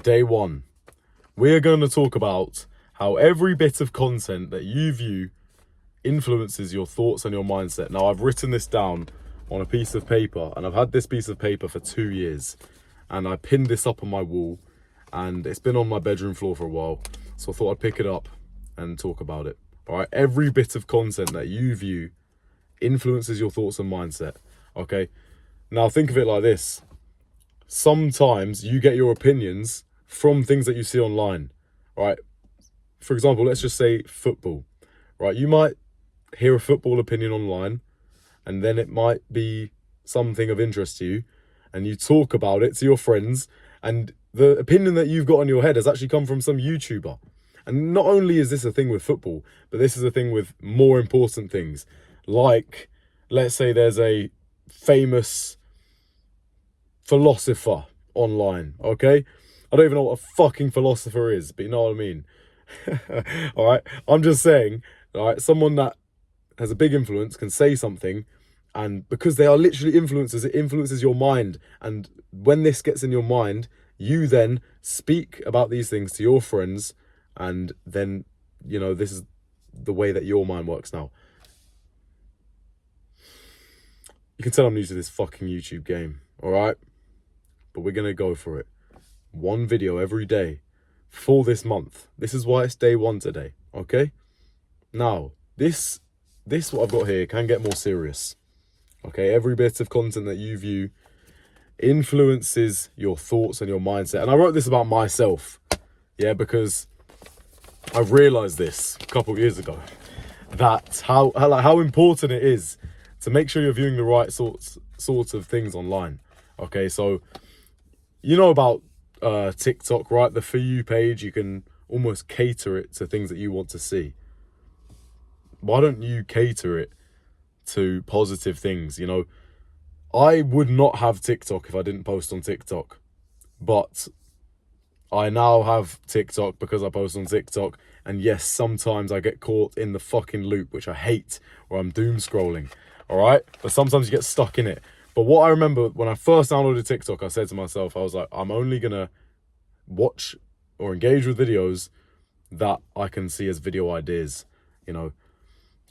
Day one. We're going to talk about how every bit of content that you view influences your thoughts and your mindset. Now, I've written this down on a piece of paper, and I've had this piece of paper for 2 years, and I pinned this up on my wall, and it's been on my bedroom floor for a while, so I thought I'd pick it up and talk about it. All right, every bit of content that you view influences your thoughts and mindset. Okay, now think of it like this. Sometimes you get your opinions from things that you see online, right? For example, let's just say football, right? You might hear a football opinion online, and then it might be something of interest to you, and you talk about it to your friends, and the opinion that you've got in your head has actually come from some YouTuber. And not only is this a thing with football, but this is a thing with more important things. Like, let's say there's a famous philosopher online, okay? I don't even know what a fucking philosopher is, but you know what I mean. All right, I'm just saying, all right, someone that has a big influence can say something, and because they are literally influencers, it influences your mind. And when this gets in your mind, you then speak about these things to your friends, and then, you know, this is the way that your mind works now. You can tell I'm new to this fucking YouTube game, all right? But we're going to go for it. One video every day for this month. This is why it's day one today, okay? Now, this what I've got here can get more serious, okay? Every bit of content that you view influences your thoughts and your mindset. And I wrote this about myself, yeah, because I've realised this a couple of years ago, that how important it is to make sure you're viewing the right sorts of things online, okay? So, you know about TikTok, right? The For You page, you can almost cater it to things that you want to see. Why don't you cater it to positive things? You know, I would not have TikTok if I didn't post on TikTok, but I now have TikTok because I post on TikTok. And yes, sometimes I get caught in the fucking loop, which I hate, where I'm doom scrolling, all right? But sometimes you get stuck in it. But what I remember when I first downloaded TikTok, I said to myself, I was like, I'm only going to watch or engage with videos that I can see as video ideas, you know,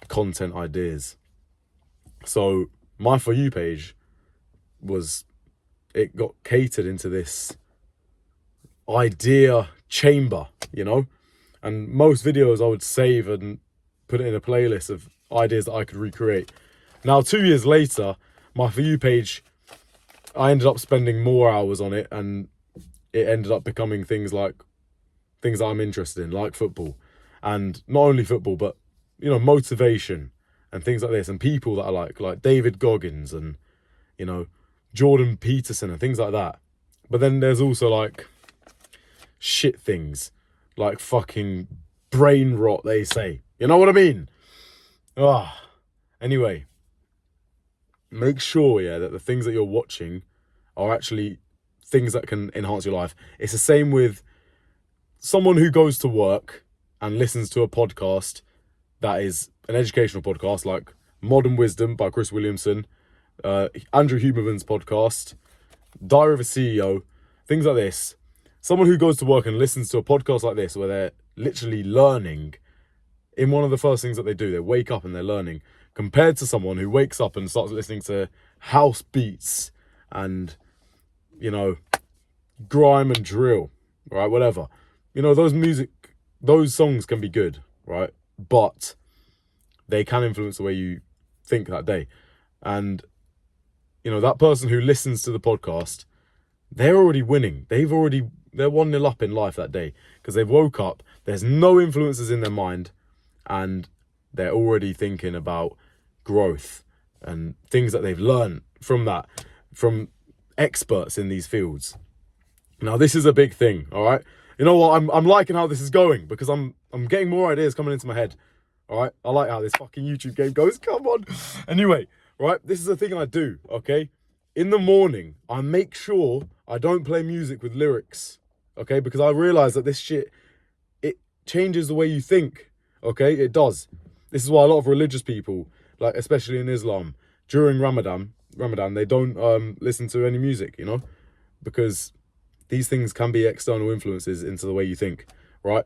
content ideas. So my For You page it got catered into this idea chamber, you know, and most videos I would save and put it in a playlist of ideas that I could recreate. Now, 2 years later, my For You page, I ended up spending more hours on it, and it ended up becoming things that I'm interested in, like football. And not only football, but, you know, motivation and things like this, and people that I like David Goggins and, you know, Jordan Peterson and things like that. But then there's also like shit things, like fucking brain rot, they say. You know what I mean? Anyway, make sure, yeah, that the things that you're watching are actually things that can enhance your life. It's the same with someone who goes to work and listens to a podcast that is an educational podcast, like Modern Wisdom by Chris Williamson, Andrew Huberman's podcast, Diary of a CEO, things like this. Someone who goes to work and listens to a podcast like this, where they're literally learning in one of the first things that they do, they wake up and they're learning, compared to someone who wakes up and starts listening to house beats and, you know, grime and drill, right? Whatever. You know, those songs can be good, right? But they can influence the way you think that day. And, you know, that person who listens to the podcast, they're already winning. They're 1-0 up in life that day because they've woke up, there's no influences in their mind, and they're already thinking about growth and things that they've learned from experts in these fields. Now, this is a big thing, all right? You know what? I'm liking how this is going because I'm getting more ideas coming into my head, all right? I like how this fucking YouTube game goes. Come on. Anyway, right? This is a thing I do, okay? In the morning, I make sure I don't play music with lyrics, okay? Because I realize that this shit, it changes the way you think, okay? It does. This is why a lot of religious people, like especially in Islam, during Ramadan, they don't listen to any music, you know? Because these things can be external influences into the way you think, right?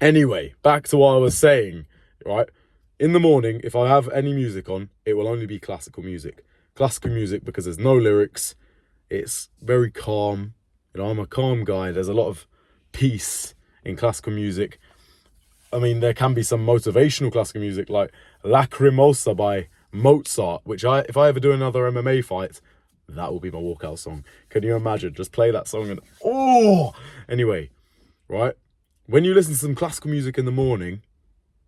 Anyway, back to what I was saying, right? In the morning, if I have any music on, it will only be classical music. Classical music because there's no lyrics. It's very calm. You know, I'm a calm guy. There's a lot of peace in classical music. I mean, there can be some motivational classical music like Lacrimosa by Mozart, which if I ever do another MMA fight, that will be my walkout song. Can you imagine? Just play that song and anyway, right? When you listen to some classical music in the morning,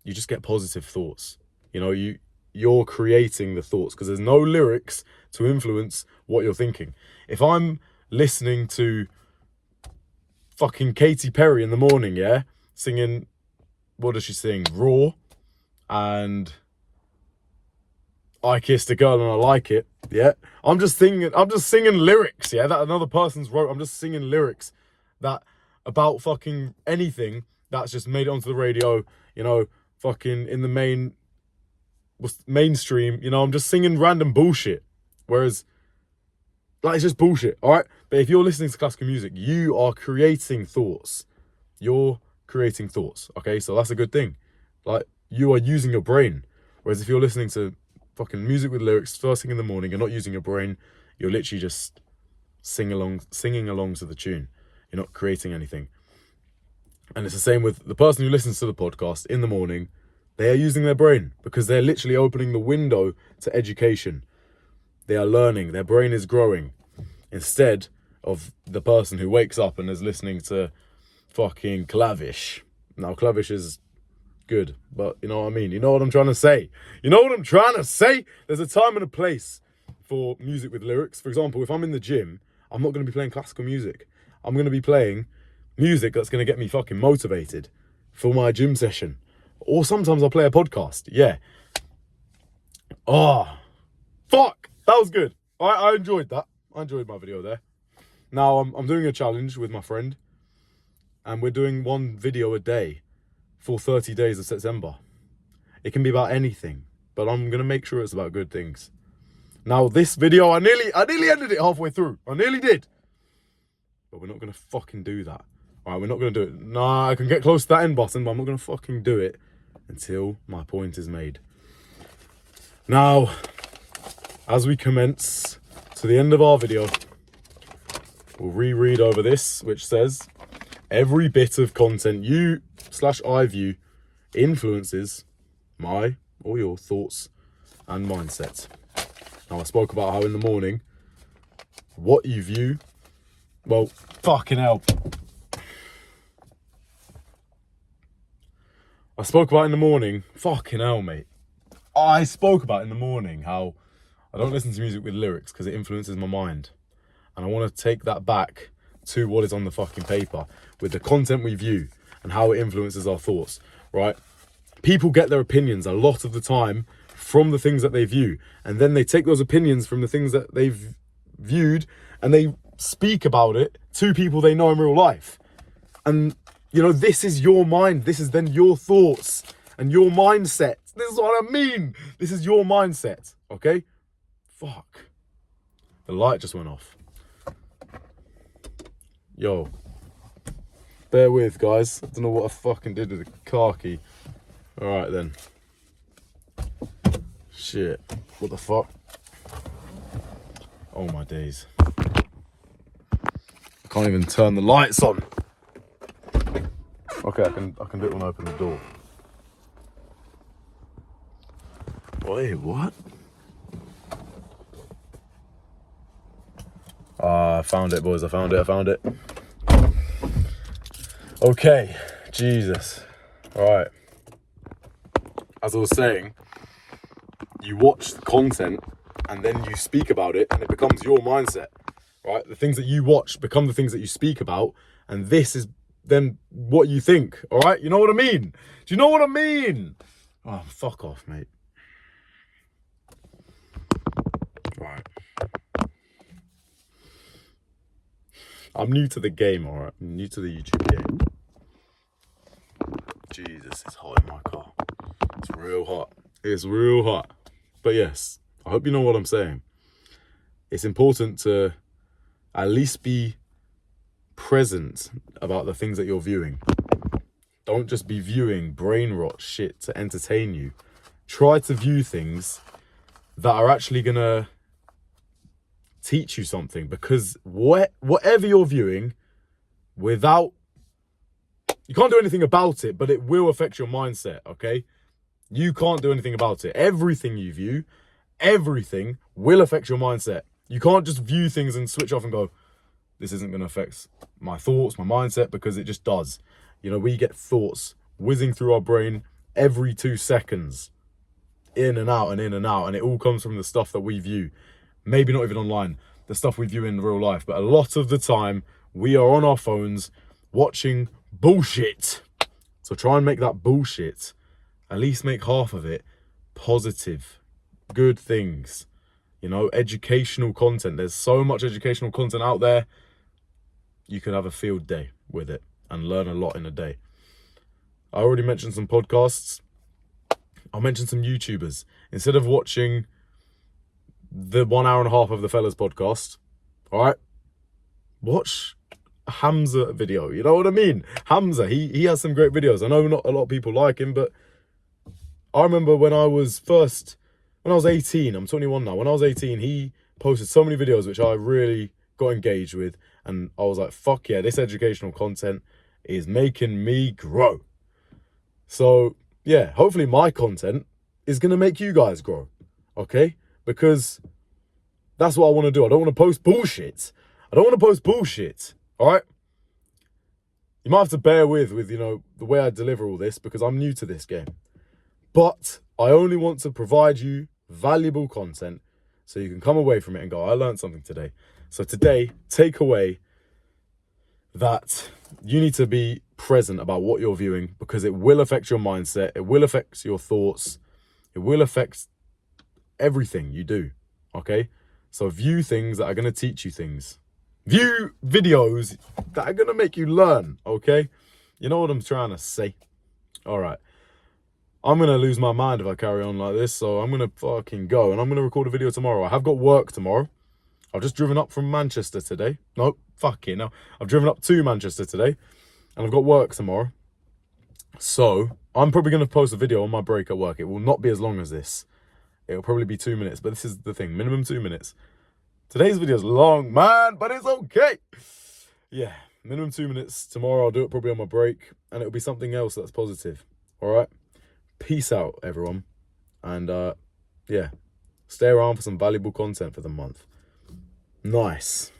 you just get positive thoughts. You know, you're creating the thoughts because there's no lyrics to influence what you're thinking. If I'm listening to fucking Katy Perry in the morning, yeah, singing, what does she sing? Raw and I Kissed a Girl and I Like It, yeah. I'm just singing lyrics, yeah, that another person's wrote. I'm just singing lyrics that about fucking anything that's just made it onto the radio, you know, fucking in the mainstream, you know, I'm just singing random bullshit. Whereas, like, it's just bullshit, all right? But if you're listening to classical music, you are creating thoughts. You're creating thoughts, okay? So that's a good thing. Like, you are using your brain. Whereas if you're listening to fucking music with lyrics first thing in the morning, you're not using your brain. You're literally just singing along to the tune. You're not creating anything. And it's the same with the person who listens to the podcast in the morning. They are using their brain because they're literally opening the window to education. They are learning. Their brain is growing. Instead of the person who wakes up and is listening to fucking Clavish. Now, Clavish is good, but you know what I mean? You know what I'm trying to say? You know what I'm trying to say? There's a time and a place for music with lyrics. For example, if I'm in the gym, I'm not going to be playing classical music. I'm going to be playing music that's going to get me fucking motivated for my gym session. Or sometimes I'll play a podcast. Yeah. Oh, fuck. That was good. I enjoyed that. I enjoyed my video there. Now I'm doing a challenge with my friend. And we're doing one video a day for 30 days of September. It can be about anything. But I'm going to make sure it's about good things. Now this video, I nearly ended it halfway through. I nearly did. But we're not going to fucking do that. Alright, we're not going to do it. Nah, I can get close to that end button, but I'm not going to fucking do it until my point is made. Now, as we commence to the end of our video, we'll reread over this, which says, every bit of content you/I view influences my or your thoughts and mindset. Now, I spoke about how in the morning, what you view, well, fucking hell. I spoke about in the morning, fucking hell, mate. I spoke about in the morning how I don't listen to music with lyrics because it influences my mind. And I want to take that back to what is on the fucking paper with the content we view and how it influences our thoughts, right? People get their opinions a lot of the time from the things that they view. And then they take those opinions from the things that they've viewed and they speak about it to people they know in real life. And, you know, this is your mind. This is then your thoughts and your mindset. This is what I mean. This is your mindset, okay? Fuck. The light just went off. Yo. Bear with, guys. I don't know what I fucking did with the car key. Alright then. Shit. What the fuck? Oh my days. I can't even turn the lights on. Okay, I can do it when I open the door. Wait, what? I found it, boys. I found it. Okay, Jesus. Alright. As I was saying, you watch the content and then you speak about it and it becomes your mindset, right? The things that you watch become the things that you speak about, and this is then what you think, all right? You know what I mean? Do you know what I mean? Oh, fuck off, mate. Right. I'm new to the game, all right? I'm new to the YouTube game. Jesus, it's hot in my car. It's real hot. It's real hot. But yes, I hope you know what I'm saying. It's important to at least be present about the things that you're viewing. Don't just be viewing brain rot shit to entertain you. Try to view things that are actually gonna teach you something, because whatever you're viewing, you can't do anything about it, but it will affect your mindset, okay? You can't do anything about it. Everything you view, everything will affect your mindset. You can't just view things and switch off and go, this isn't going to affect my thoughts, my mindset, because it just does. You know, we get thoughts whizzing through our brain every 2 seconds, in and out and in and out, and it all comes from the stuff that we view. Maybe not even online, the stuff we view in real life, but a lot of the time we are on our phones watching bullshit. So try and make that bullshit, at least make half of it positive, good things, you know, educational content. There's so much educational content out there. You could have a field day with it and learn a lot in a day. I already mentioned some podcasts. I'll mention some YouTubers. Instead of watching the 1 hour and a half of the Fellas podcast, all right, watch a Hamza video. You know what I mean? Hamza, he has some great videos. I know not a lot of people like him, but I remember when I was 18, I'm 21 now. When I was 18, he posted so many videos which I really got engaged with, and I was like, fuck yeah, this educational content is making me grow. So yeah, hopefully my content is going to make you guys grow, okay? Because that's what I want to do. I don't want to post bullshit. All right? You might have to bear with, you know, the way I deliver all this, because I'm new to this game. But I only want to provide you valuable content so you can come away from it and go, I learned something today. So today, take away that you need to be present about what you're viewing, because it will affect your mindset. It will affect your thoughts. It will affect everything you do, okay? So view things that are going to teach you things. View videos that are going to make you learn, okay? You know what I'm trying to say? All right. I'm going to lose my mind if I carry on like this, so I'm going to fucking go, and I'm going to record a video tomorrow. I have got work tomorrow. I've just driven up from Manchester today. No, fucking no. I've driven up to Manchester today, and I've got work tomorrow. So I'm probably going to post a video on my break at work. It will not be as long as this. It'll probably be 2 minutes, but this is the thing, minimum 2 minutes. Today's video is long, man, but it's okay. Yeah, minimum 2 minutes. Tomorrow I'll do it probably on my break, and it'll be something else that's positive. All right? Peace out, everyone. And yeah, stay around for some valuable content for the month. Nice.